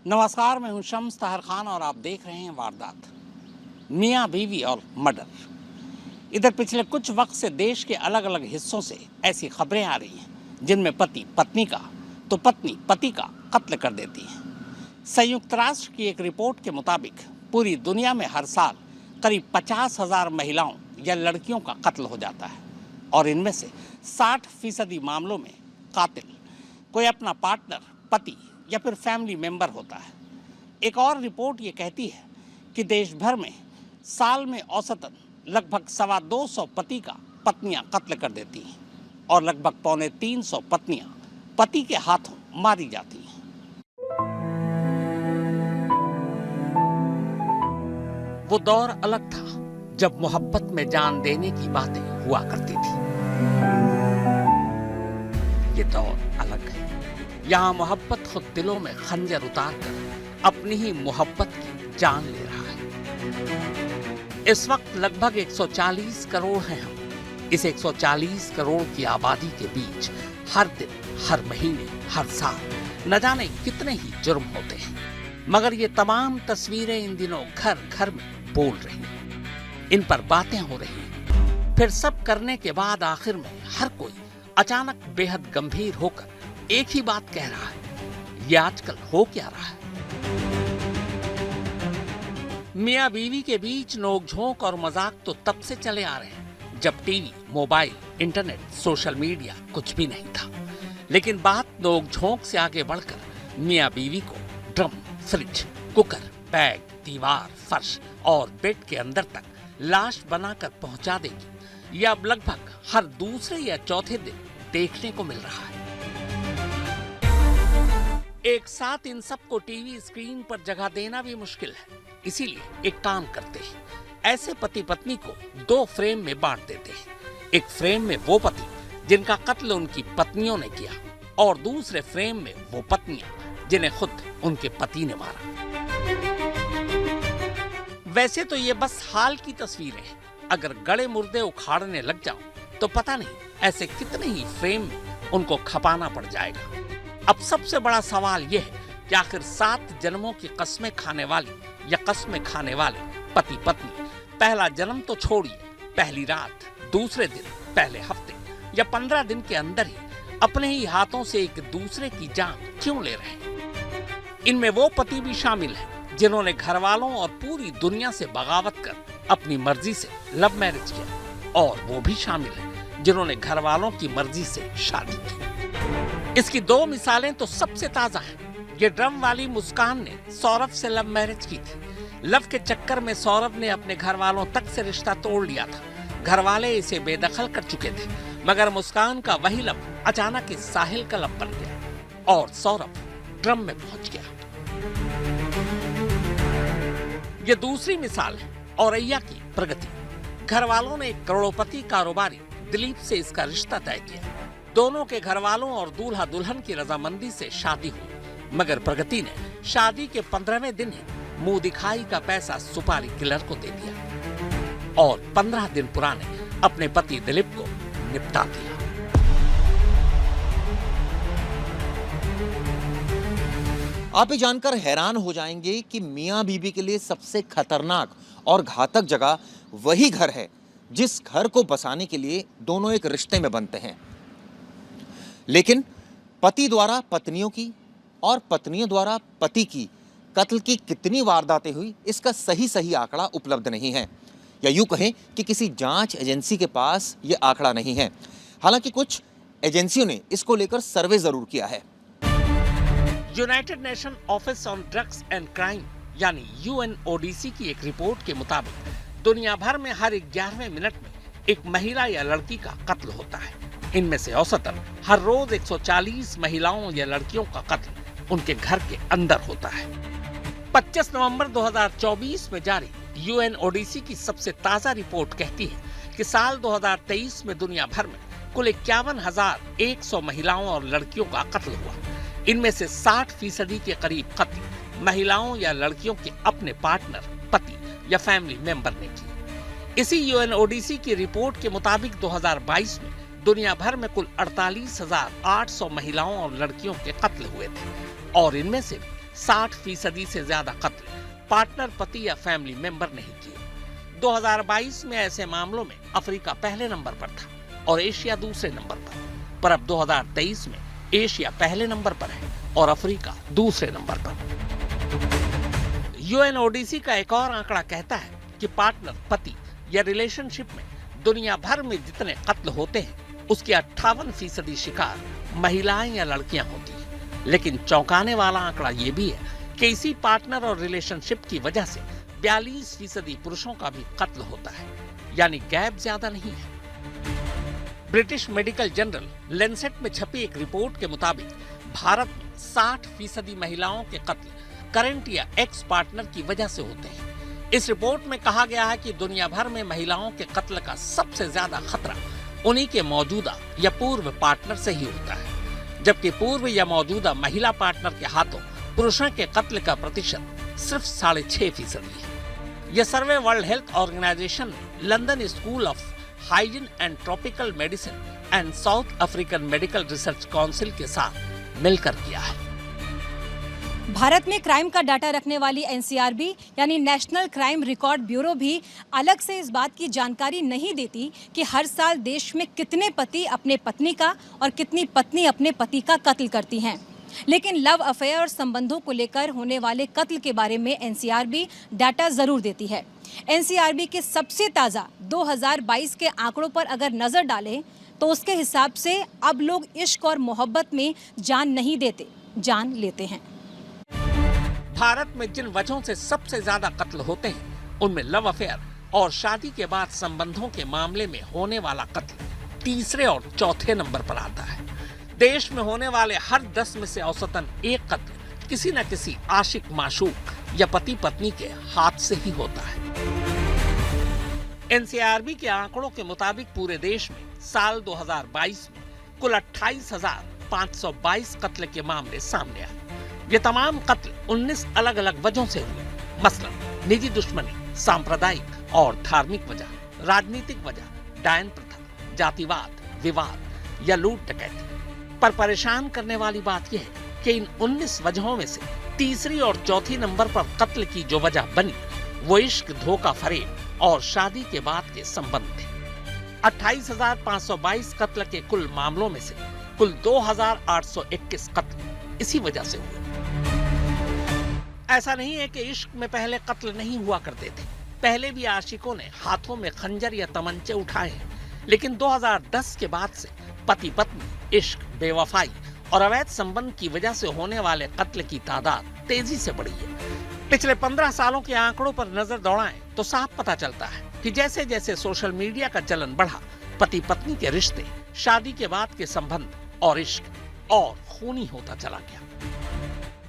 नमस्कार, मैं हूं शम्स ताहर खान और आप देख रहे हैं वारदात। मियाँ बीवी और मर्डर। इधर पिछले कुछ वक्त से देश के अलग अलग हिस्सों से ऐसी खबरें आ रही हैं जिनमें पति पत्नी का तो पत्नी पति का कत्ल कर देती है। संयुक्त राष्ट्र की एक रिपोर्ट के मुताबिक पूरी दुनिया में हर साल करीब 50,000 महिलाओं या लड़कियों का कत्ल हो जाता है और इनमें से 60% मामलों में कातिल कोई अपना पार्टनर, पति या फिर फैमिली मेंबर होता है। एक और रिपोर्ट ये कहती है कि देश भर में साल में औसतन लगभग 225 पति का पत्नियां कत्ल कर देती हैं और लगभग 250 पत्नियां पति के हाथों मारी जाती हैं। वो दौर अलग था जब मोहब्बत में जान देने की बातें हुआ करती थी। ये दौर अलग है। यहाँ मोहब्बत खुद दिलों में खंजर उतार कर अपनी ही मोहब्बत की जान ले रहा है। इस वक्त लगभग 140 करोड़ हैं हम। इस 140 करोड़ की आबादी के बीच हर दिन, हर महीने, हर साल न जाने कितने ही जुर्म होते हैं, मगर ये तमाम तस्वीरें इन दिनों घर घर में बोल रही हैं। इन पर बातें हो रही हैं। फिर सब करने के बाद आखिर में हर कोई अचानक बेहद गंभीर होकर एक ही बात कह रहा है, ये आजकल हो क्या रहा है? मियाँ बीवी के बीच नोकझोंक और मजाक तो तब से चले आ रहे हैं जब TV, mobile, internet, social media कुछ भी नहीं था। लेकिन बात नोकझोंक से आगे बढ़कर मियाँ बीवी को ड्रम, फ्रिज, कुकर, बैग, दीवार, फर्श और बेड के अंदर तक लाश बनाकर पहुंचा देगी, यह अब लगभग हर दूसरे या चौथे दिन देखने को मिल रहा है। एक साथ इन सबको टीवी स्क्रीन पर जगह देना भी मुश्किल है, इसीलिए एक काम करते हैं, ऐसे पति पत्नी को 2 फ्रेम में बांट देते हैं। एक फ्रेम में वो पति जिनका कत्ल उनकी पत्नियों ने किया और दूसरे फ्रेम में वो पत्नियां जिन्हें खुद उनके पति ने मारा। वैसे तो ये बस हाल की तस्वीरें हैं। अगर गड़े मुर्दे उखाड़ने लग जाओ तो पता नहीं ऐसे कितने ही फ्रेम में उनको खपाना पड़ जाएगा। अब सबसे बड़ा सवाल यह है कि आखिर 7 जन्मों की कस्में खाने वाली या कस्में खाने वाले पति पत्नी पहला जन्म तो छोड़िए, पहली रात, दूसरे दिन, पहले हफ्ते या 15 दिन के अंदर ही अपने ही हाथों से एक दूसरे की जान क्यों ले रहे हैं? इनमें वो पति भी शामिल हैं जिन्होंने घर वालों और पूरी दुनिया से बगावत कर अपनी मर्जी से लव मैरिज किया, और वो भी शामिल हैं जिन्होंने घर वालों की मर्जी से शादी की। इसकी 2 मिसालें तो सबसे ताजा हैं। ये ड्रम वाली मुस्कान ने सौरभ से लव मैरिज की थी। लव के चक्कर में सौरभ ने अपने घर वालों तक से रिश्ता तोड़ लिया था। घर वाले इसे बेदखल कर चुके थे, मगर मुस्कान का वही लव अचानक इस साहिल का लव बन गया और सौरभ ड्रम में पहुंच गया। ये दूसरी मिसाल है औरैया की प्रगति। घर वालों ने एक करोड़पति कारोबारी दिलीप से इसका रिश्ता तय किया। दोनों के घर वालों और दूल्हा दुल्हन की रजामंदी से शादी हुई, मगर प्रगति ने शादी के 15वें दिन ही मुंह दिखाई का पैसा सुपारी किलर को दे दिया और 15 दिन पुराने अपने पति दिलीप को निपटा दिया। आप ये जानकर हैरान हो जाएंगे कि मियाँ बीवी के लिए सबसे खतरनाक और घातक जगह वही घर है जिस घर को बसाने के लिए दोनों एक रिश्ते में बनते हैं। लेकिन पति द्वारा पत्नियों की और पत्नियों द्वारा पति की कत्ल की कितनी वारदातें हुई, इसका सही आंकड़ा उपलब्ध नहीं है, या यूं कहें कि किसी जांच एजेंसी के पास यह आंकड़ा नहीं है। हालांकि कुछ एजेंसियों ने इसको लेकर सर्वे जरूर किया है। United nation office on drugs and crime यानी UNODC की एक रिपोर्ट के मुताबिक दुनिया भर में हर 11वें मिनट में एक महिला या लड़की का कत्ल होता है। इनमें से औसतन हर रोज 140 महिलाओं या लड़कियों का कत्ल उनके घर के अंदर होता है। 25 नवंबर 2024 में जारी UNODC की सबसे ताजा रिपोर्ट कहती है कि साल 2023 में दुनिया भर में कुल 51,100 महिलाओं और लड़कियों का कत्ल हुआ। इनमें से 60% के करीब कत्ल महिलाओं या लड़कियों के अपने पार्टनर, पति या फैमिली मेंबर ने की। इसी UNODC की रिपोर्ट के मुताबिक 2022 में दुनिया भर में कुल 48,800 महिलाओं और लड़कियों के कत्ल हुए थे और इनमें से 60% से ज्यादा कत्ल पार्टनर, पति या फैमिली मेंबर ने ही किए। 2022 में ऐसे मामलों में अफ्रीका पहले नंबर पर था और एशिया दूसरे नंबर पर अब 2023 में एशिया पहले नंबर पर है और अफ्रीका दूसरे नंबर पर। यूएनओडीसी का एक और आंकड़ा कहता है कि पार्टनर, पति या रिलेशनशिप में दुनिया भर में जितने कत्ल होते हैं उसके 58% शिकार महिलाएं या लड़कियां होती हैं। लेकिन चौंकाने वाला आंकड़ा ये भी है कि इसी पार्टनर और रिलेशनशिप की वजह से 42% पुरुषों का भी कत्ल होता है, यानी गैप ज्यादा नहीं है। ब्रिटिश मेडिकल जर्नल लेंसेट में छपी एक रिपोर्ट के मुताबिक भारत में 60% महिलाओं के कत्ल करंट या एक्स पार्टनर की वजह से होते हैं। इस रिपोर्ट में कहा गया है कि दुनिया भर में महिलाओं के कत्ल का सबसे ज्यादा खतरा उन्हीं के मौजूदा या पूर्व पार्टनर से ही होता है, जबकि पूर्व या मौजूदा महिला पार्टनर के हाथों पुरुषों के कत्ल का प्रतिशत सिर्फ 6.5% है। यह सर्वे वर्ल्ड हेल्थ ऑर्गेनाइजेशन ने London school of hygiene and tropical medicine and south African medical research council के साथ मिलकर किया है। भारत में क्राइम का डाटा रखने वाली एनसीआरबी यानी नेशनल क्राइम रिकॉर्ड ब्यूरो भी अलग से इस बात की जानकारी नहीं देती कि हर साल देश में कितने पति अपने पत्नी का और कितनी पत्नी अपने पति का कत्ल करती हैं। लेकिन लव अफेयर और संबंधों को लेकर होने वाले कत्ल के बारे में एनसीआरबी डाटा जरूर देती है। एनसीआरबी के सबसे ताज़ा 2022 के आंकड़ों पर अगर नज़र डालें तो उसके हिसाब से अब लोग इश्क और मोहब्बत में जान नहीं देते, जान लेते हैं। भारत में जिन वजहों से सबसे ज्यादा कत्ल होते हैं उनमें लव अफेयर और शादी के बाद संबंधों के मामले में होने वाला कत्ल तीसरे और चौथे नंबर पर आता है। देश में होने वाले हर 10 में से औसतन एक कत्ल किसी न किसी आशिक माशूक या पति पत्नी के हाथ से ही होता है। एनसीआरबी के आंकड़ों के मुताबिक पूरे देश में साल 2022 में कुल 28,522 कत्ल के मामले सामने आए। ये तमाम कत्ल 19 अलग अलग वजहों से हुए, मसलन निजी दुश्मनी, सांप्रदायिक और धार्मिक वजह, राजनीतिक वजह, डायन प्रथा, जातिवाद, विवाद या लूट डकैती। पर परेशान करने वाली बात यह है कि इन 19 वजहों में से तीसरी और चौथी नंबर पर कत्ल की जो वजह बनी वो इश्क, धोखा, फरेब और शादी के बाद के संबंध थे। 28,522 कत्ल के कुल मामलों में से कुल 2,821 कत्ल इसी वजह से हुए। ऐसा नहीं है कि इश्क में पहले कत्ल नहीं हुआ करते थे, पहले भी आशिकों ने हाथों में खंजर या तमंचे उठाए हैं, लेकिन 2010 के बाद से पति पत्नी, इश्क, बेवफाई और अवैध संबंध की वजह से होने वाले कत्ल की तादाद तेजी से बढ़ी है। पिछले 15 सालों के आंकड़ों पर नजर दौड़ाएं तो साफ पता चलता है कि जैसे जैसे सोशल मीडिया का चलन बढ़ा, पति पत्नी के रिश्ते, शादी के बाद के संबंध और इश्क और खूनी होता चला गया।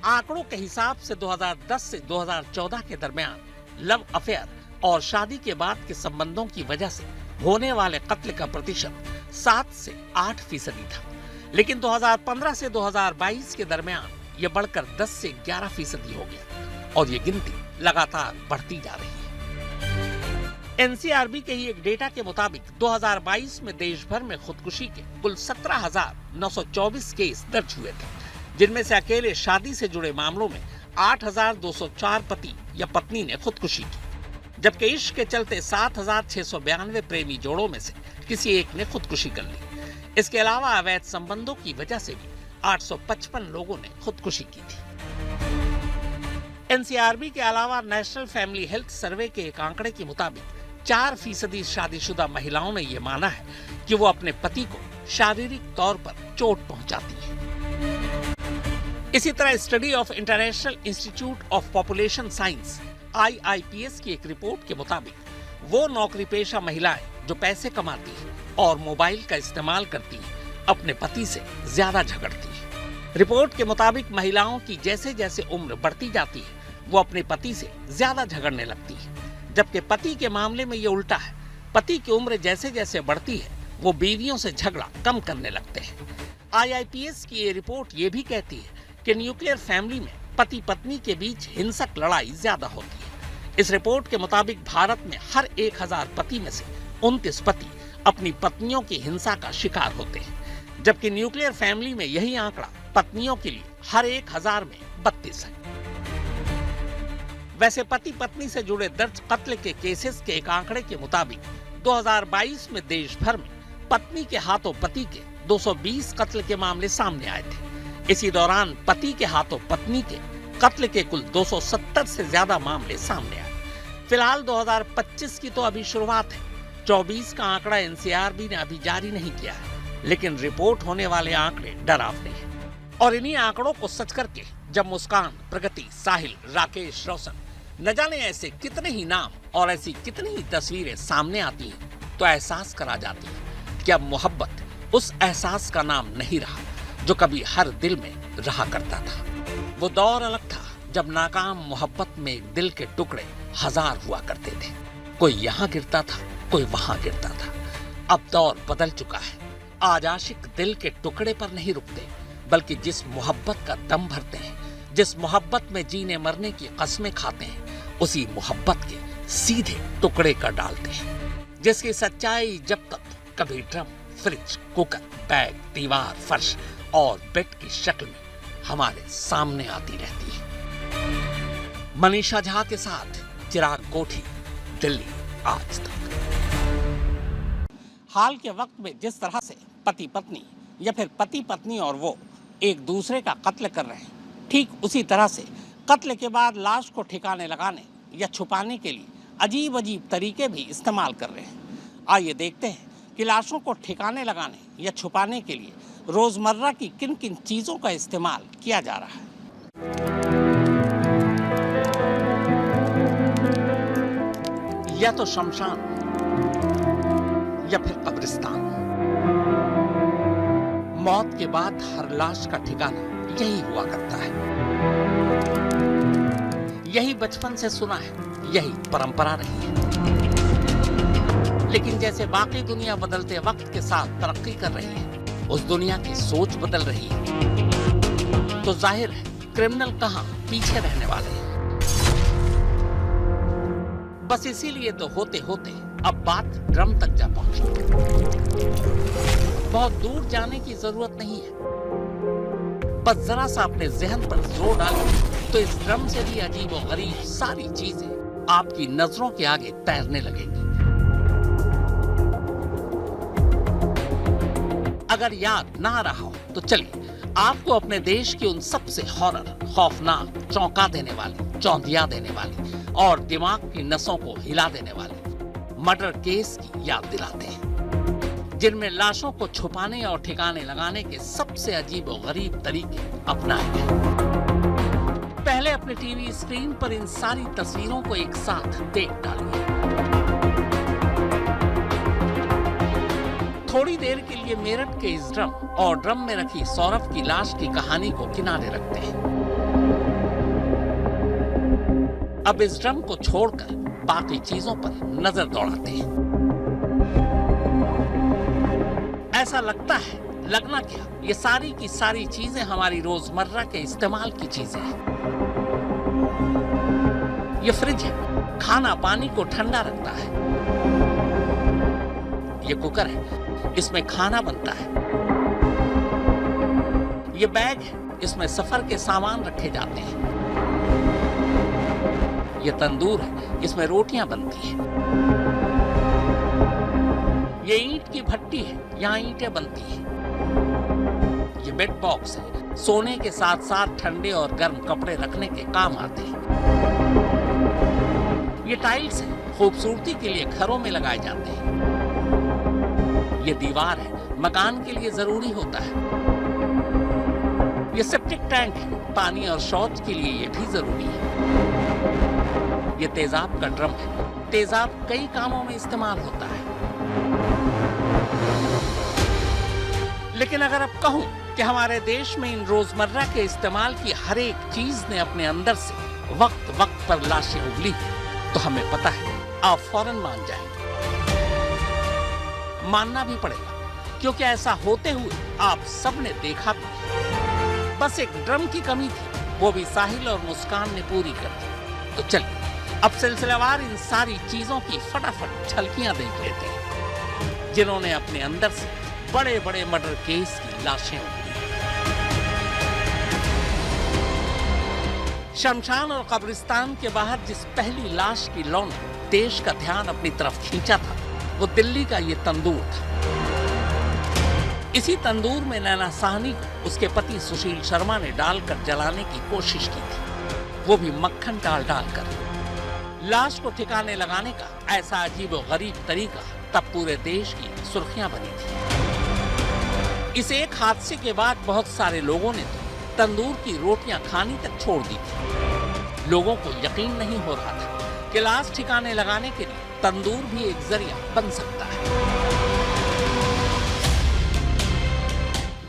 आंकड़ों के हिसाब से 2010 से 2014 के दरमियान लव अफेयर और शादी के बाद के संबंधों की वजह से होने वाले कत्ल का प्रतिशत 7 से 8% था, लेकिन 2015 से 2022 के दरमियान यह बढ़कर 10 से 11% हो गया और ये गिनती लगातार बढ़ती जा रही है। एनसीआरबी के ही एक डेटा के मुताबिक 2022 में देश भर में खुदकुशी के कुल 17,924 केस दर्ज हुए थे, जिनमें से अकेले शादी से जुड़े मामलों में 8,204 पति या पत्नी ने खुदकुशी की, जबकि इश्क के चलते 7,692 प्रेमी जोड़ों में से किसी एक ने खुदकुशी कर ली। इसके अलावा अवैध संबंधों की वजह से भी 855 लोगों ने खुदकुशी की थी। एनसीआरबी के अलावा नेशनल फैमिली हेल्थ सर्वे के एक आंकड़े के मुताबिक 4% शादीशुदा महिलाओं ने यह माना है कि वो अपने पति को शारीरिक तौर पर चोट पहुंचाती है। इसी तरह study of international institute of population science IIPS की एक रिपोर्ट के मुताबिक वो नौकरी पेशा महिलाएं जो पैसे कमाती हैं और मोबाइल का इस्तेमाल करती हैं, अपने पति से ज्यादा झगड़ती हैं। रिपोर्ट के मुताबिक महिलाओं की जैसे जैसे उम्र बढ़ती जाती है वो अपने पति से ज्यादा झगड़ने लगती है, जबकि पति के मामले में ये उल्टा है। पति की उम्र जैसे जैसे बढ़ती है वो बीवियों से झगड़ा कम करने लगते हैं। IIPS की ये रिपोर्ट ये भी कहती है कि न्यूक्लियर फैमिली में पति पत्नी के बीच हिंसक लड़ाई ज्यादा होती है। इस रिपोर्ट के मुताबिक भारत में हर 1000 पति में से 29 पति अपनी पत्नियों की हिंसा का शिकार होते हैं, जबकि न्यूक्लियर फैमिली में यही आंकड़ा पत्नियों के लिए हर 1000 में 32 है। वैसे पति पत्नी से जुड़े दर्ज कत्ल के केसेस के एक आंकड़े के मुताबिक 2022 में देश भर में पत्नी के हाथों पति के 220 कत्ल के मामले सामने आए थे। इसी दौरान पति के हाथों पत्नी के कत्ल के कुल 270 से ज्यादा मामले सामने आए। फिलहाल 2025 की तो अभी शुरुआत है। 24 का आंकड़ा एनसीआरबी ने अभी जारी नहीं किया है, लेकिन रिपोर्ट होने वाले आंकड़े डरावने हैं। और इन्हीं आंकड़ों को सच करके जब मुस्कान, प्रगति, साहिल, राकेश, रोशन, न जाने ऐसे कितने ही नाम और ऐसी कितनी ही तस्वीरें सामने आती हैं, तो एहसास करा जाती है कि अब मोहब्बत उस एहसास का नाम नहीं रहा जो कभी हर दिल में रहा करता था। वो दौर अलग था जब नाकाम मोहब्बत में एक दिल के टुकड़े हजार हुआ करते थे। कोई यहाँ गिरता था, कोई वहां गिरता था। अब दौर बदल चुका है। आज आशिक दिल के टुकड़े पर नहीं रुकते, बल्कि जिस मोहब्बत का दम भरते हैं, जिस मोहब्बत में जीने मरने की कसमें खाते हैं, उसी मोहब्बत के सीधे टुकड़े कर डालते हैं। जिसकी सच्चाई जब तक कभी ड्रम, फ्रिज, कुकर, बैग, दीवार, फर्श और बेड की शक्ल में हमारे सामने आती रहती है। मनीषा झा के साथ चिराग कोठी, दिल्ली आज तक। हाल के वक्त में जिस तरह से पति पत्नी या फिर पति पत्नी और वो एक दूसरे का कत्ल कर रहे हैं, ठीक उसी तरह से कत्ल के बाद लाश को ठिकाने लगाने या छुपाने के लिए अजीब अजीब तरीके भी इस्तेमाल कर रहे हैं। आइए देखते हैं कि लाशों को ठिकाने लगाने या छुपाने के लिए रोजमर्रा की किन किन चीजों का इस्तेमाल किया जा रहा है। या तो शमशान या फिर कब्रिस्तान। मौत के बाद हर लाश का ठिकाना यही हुआ करता है। यही बचपन से सुना है, यही परंपरा रही है। लेकिन जैसे बाकी दुनिया बदलते वक्त के साथ तरक्की कर रही है, उस दुनिया की सोच बदल रही है, तो जाहिर है क्रिमिनल कहां पीछे रहने वाले हैं। बस इसीलिए तो होते होते अब बात ड्रम तक जा पहुंची। बहुत दूर जाने की जरूरत नहीं है, बस जरा सा अपने जहन पर जोर डालें तो इस ड्रम से भी अजीब और गरीब सारी चीजें आपकी नजरों के आगे तैरने लगेंगी। अगर याद ना रहा हो तो चलिए आपको अपने देश की उन सबसे हॉरर, खौफनाक, चौंका देने वाली, चौंधिया देने वाली और दिमाग की नसों को हिला देने वाले मर्डर केस की याद दिलाते हैं, जिनमें लाशों को छुपाने और ठिकाने लगाने के सबसे अजीब और गरीब तरीके अपनाए गए। पहले अपने टीवी स्क्रीन पर इन सारी तस्वीरों को एक साथ देख डालिए। थोड़ी देर के लिए मेरठ के इस ड्रम और ड्रम में रखी सौरभ की लाश की कहानी को किनारे रखते हैं। अब इस ड्रम को छोड़कर बाकी चीजों पर नजर दौड़ाते हैं। ऐसा लगता है, लगना क्या, ये सारी की सारी चीजें हमारी रोजमर्रा के इस्तेमाल की चीजें हैं। ये फ्रिज है, खाना पानी को ठंडा रखता है। ये कुकर है, इसमें खाना बनता है। ये बैग है, इसमें सफर के सामान रखे जाते हैं। ये तंदूर है, इसमें रोटियां बनती हैं। ये ईंट की भट्टी है, यहाँ ईंटें बनती हैं। ये बेड बॉक्स है, सोने के साथ साथ ठंडे और गर्म कपड़े रखने के काम आते हैं। ये टाइल्स है, खूबसूरती के लिए घरों में लगाए जाते हैं। ये दीवार है, मकान के लिए जरूरी होता है। ये सेप्टिक टैंक है, पानी और शौच के लिए ये भी जरूरी है। ये तेजाब का ड्रम है, तेजाब कई कामों में इस्तेमाल होता है। लेकिन अगर अब कहूं कि हमारे देश में इन रोजमर्रा के इस्तेमाल की हर एक चीज ने अपने अंदर से वक्त वक्त पर लाशें उगली, तो हमें पता है आप फौरन मान जाएंगे। मानना भी पड़ेगा, क्योंकि ऐसा होते हुए आप सबने देखा भी। बस एक ड्रम की कमी थी, वो भी साहिल और मुस्कान ने पूरी कर दी। तो चलिए अब सिलसिलेवार इन सारी चीजों की फटाफट झलकियां देख लेते हैं, जिन्होंने अपने अंदर से बड़े बड़े मर्डर केस की लाशें उगली। शमशान और कब्रिस्तान के बाहर जिस पहली लाश की लौ ने देश का ध्यान अपनी तरफ खींचा था, वो दिल्ली का ये तंदूर था। इसी तंदूर में नैना साहनी को उसके पति सुशील शर्मा ने डालकर जलाने की कोशिश की थी, वो भी मक्खन डालकर। लाश को ठिकाने लगाने का ऐसा अजीब और गरीब तरीका तब पूरे देश की सुर्खियां बनी थी। इस एक हादसे के बाद बहुत सारे लोगों ने तो तंदूर की रोटियां खानी तक छोड़ दी थी। लोगों को यकीन नहीं हो रहा था कि लाश ठिकाने लगाने के लिए तंदूर भी एक जरिया बन सकता है।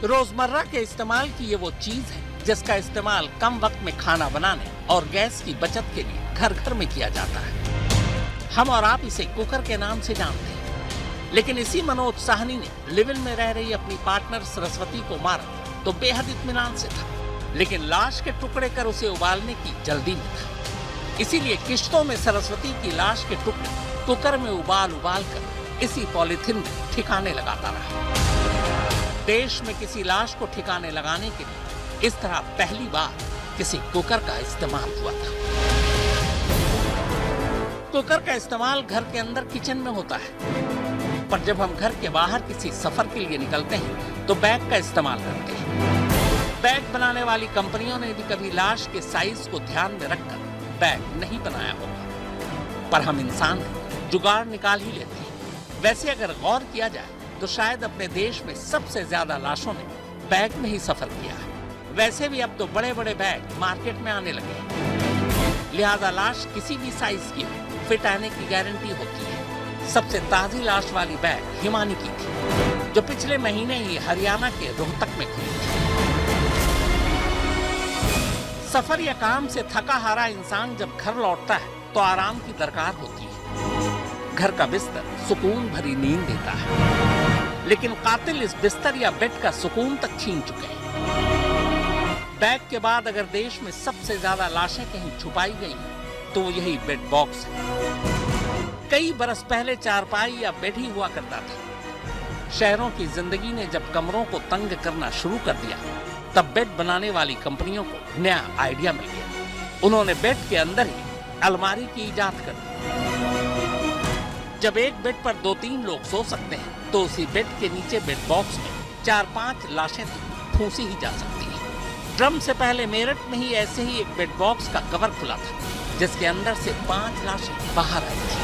रोजमर्रा के इस्तेमाल की ये वो चीज है जिसका इस्तेमाल कम वक्त में खाना बनाने और गैस की बचत के लिए घर घर में किया जाता है। हम और आप इसे कुकर के नाम से जानते हैं। लेकिन इसी मनोज साहनी ने लिव इन में रह रही अपनी पार्टनर सरस्वती को मारा तो बेहद इत्मीनान से था, लेकिन लाश के टुकड़े कर उसे उबालने की जल्दी में था। इसीलिए किश्तों में सरस्वती की लाश के टुकड़े कुकर में उबाल कर इसी पॉलीथिन में ठिकाने लगाता रहा। देश में किसी लाश को ठिकाने लगाने के लिए इस तरह पहली बार किसी कुकर का इस्तेमाल हुआ था। कुकर का इस्तेमाल घर के अंदर किचन में होता है, पर जब हम घर के बाहर किसी सफर के लिए निकलते हैं तो बैग का इस्तेमाल करते हैं। बैग बनाने वाली कंपनियों ने भी कभी लाश के साइज को ध्यान में रखकर बैग नहीं बनाया होगा, पर हम इंसान हैं, जुगाड़ निकाल ही लेते हैं। वैसे अगर गौर किया जाए तो शायद अपने देश में सबसे ज्यादा लाशों ने बैग में ही सफर किया है। वैसे भी अब तो बड़े बड़े बैग मार्केट में आने लगे हैं, लिहाजा लाश किसी भी साइज की फिट आने की गारंटी होती है। सबसे ताजी लाश वाली बैग हिमानी की थी, जो पिछले महीने ही हरियाणा के रोहतक में खुली थी। सफर या काम से थका हारा इंसान जब घर लौटता है तो आराम की दरकार होती है। घर का बिस्तर सुकून भरी नींद देता है, लेकिन कातिल इस बिस्तर या बेड का सुकून तक छीन चुके हैं। बैग के बाद अगर देश में सबसे ज्यादा लाशें कहीं छुपाई गई तो वो यही बेड बॉक्स है। कई बरस पहले चारपाई या बेड ही हुआ करता था। शहरों की जिंदगी ने जब कमरों को तंग करना शुरू कर दिया, तब बेड बनाने वाली कंपनियों को नया आइडिया मिल गया। उन्होंने बेड के अंदर ही अलमारी की इजाद कर दी। जब एक बेड पर 2-3 लोग सो सकते हैं तो उसी बेड के नीचे बेड बॉक्स में 4-5 लाशें ठूंसी ही जा सकती है। ड्रम से पहले मेरठ में ही ऐसे ही एक बेड बॉक्स का कवर खुला था, जिसके अंदर से 5 लाशें बाहर आई थी।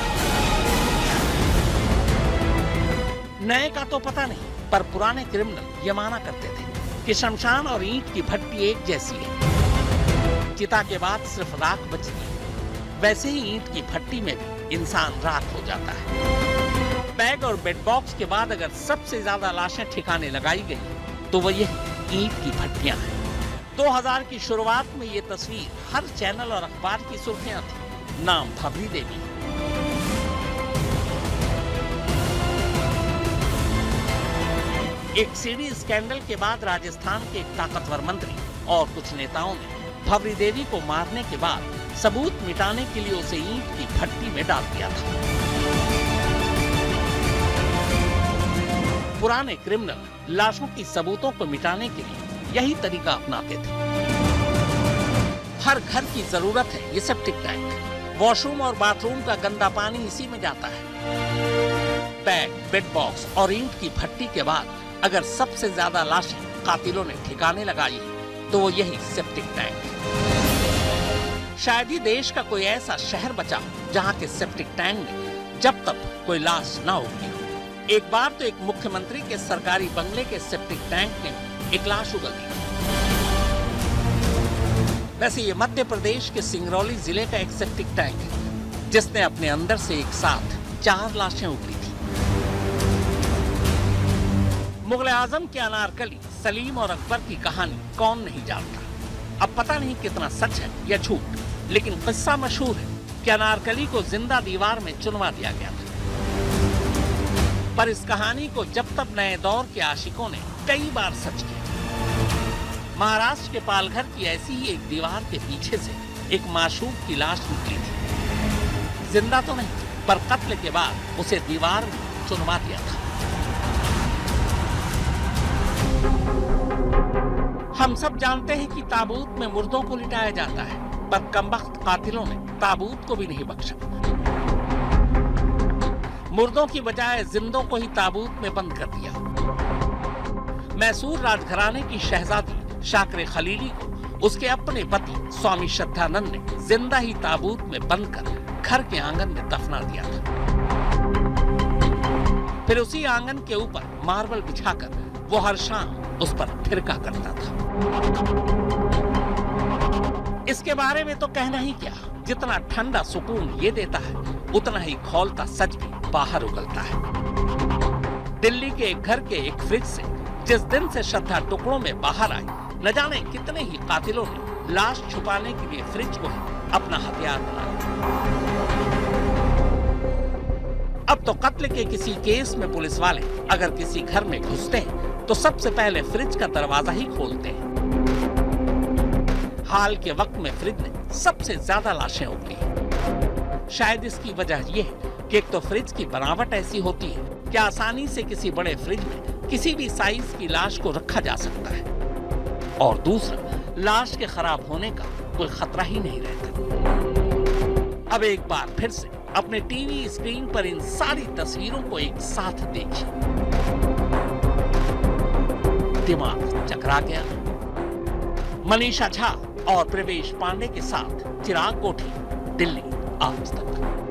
नए का तो पता नहीं, पर पुराने क्रिमिनल ये माना करते थे कि शमशान और ईंट की भट्टी एक जैसी है। चिता के बाद सिर्फ राख बचती है, वैसे ही ईंट की भट्टी में भी इंसान राख हो जाता है। बैग और बेड बॉक्स के बाद अगर सबसे ज्यादा लाशें ठिकाने लगाई गई तो वो ये ईंट की भट्टियां हैं। 2000 की शुरुआत में ये तस्वीर हर चैनल और अखबार की सुर्खियां थी। नाम भवरी देवी। एक सीडी स्कैंडल के बाद राजस्थान के एक ताकतवर मंत्री और कुछ नेताओं ने भवरी देवी को मारने के बाद सबूत मिटाने के लिए उसे ईंट की भट्टी में डाल दिया था। पुराने क्रिमिनल लाशों की सबूतों को मिटाने के लिए यही तरीका अपनाते थे। हर घर की जरूरत है ये सेप्टिक टैंक। वॉशरूम और बाथरूम का गंदा पानी इसी में जाता है। बैग, बेड बॉक्स और ईंट की भट्टी के बाद अगर सबसे ज्यादा लाशें कातिलों ने ठिकाने लगाई तो वो यही सेप्टिक टैंक। शायद ही देश का कोई ऐसा शहर बचा जहां के सेप्टिक टैंक में जब तक कोई लाश ना उगली हो। एक बार तो एक मुख्यमंत्री के सरकारी बंगले के सेप्टिक टैंक में एक लाश उगल दी। वैसे ये मध्य प्रदेश के सिंगरौली जिले का एक सेप्टिक टैंक है, जिसने अपने अंदर से एक साथ 4 लाशें उगली थी। मुगल आजम के अनारकली, सलीम और अकबर की कहानी कौन नहीं जानता। अब पता नहीं कितना सच है या झूठ, लेकिन किस्सा मशहूर है कि अनारकली को जिंदा दीवार में चुनवा दिया गया था। पर इस कहानी को जब तब नए दौर के आशिकों ने कई बार सच किया। महाराष्ट्र के पालघर की ऐसी ही एक दीवार के पीछे से एक माशूक की लाश निकली थी। जिंदा तो नहीं, पर कत्ल के बाद उसे दीवार में चुनवा दिया था। हम सब जानते हैं कि ताबूत में मुर्दों को लिटाया जाता है, पर कमबख्त कातिलों ने ताबूत को भी नहीं बख्शा। मुर्दों की बजाय जिंदों को ही ताबूत में बंद कर दिया। मैसूर राजघराने की शहजादी शाकिर खलीली को उसके अपने पति स्वामी श्रद्धानंद ने जिंदा ही ताबूत में बंद कर घर के आंगन में दफना दिया था। फिर उसी आंगन के ऊपर मार्बल बिछाकर वो हर शाम उस पर थिरका करता था। इसके बारे में तो कहना ही क्या, जितना ठंडा सुकून ये देता है उतना ही खौलता सच भी बाहर उगलता है। दिल्ली के एक घर के एक फ्रिज से जिस दिन से श्रद्धा टुकड़ों में बाहर आई, न जाने कितने ही कातिलों ने लाश छुपाने के लिए फ्रिज को ही अपना हथियार बना लिया। अब तो कत्ल के किसी केस में पुलिस वाले अगर किसी घर में घुसते हैं तो सबसे पहले फ्रिज का दरवाजा ही खोलते हैं। हाल के वक्त में फ्रिज ने सबसे ज्यादा लाशें उगली। शायद इसकी वजह यह है कि एक तो फ्रिज की बनावट ऐसी होती है कि आसानी से किसी बड़े फ्रिज में किसी भी साइज की लाश को रखा जा सकता है, और दूसरा लाश के खराब होने का कोई खतरा ही नहीं रहता। अब एक बार फिर से अपने टीवी स्क्रीन पर इन सारी तस्वीरों को एक साथ देखिए। दिमाग चकरा गया। मनीषा झा और प्रवेश पांडे के साथ चिराग कोठी, दिल्ली आज तक।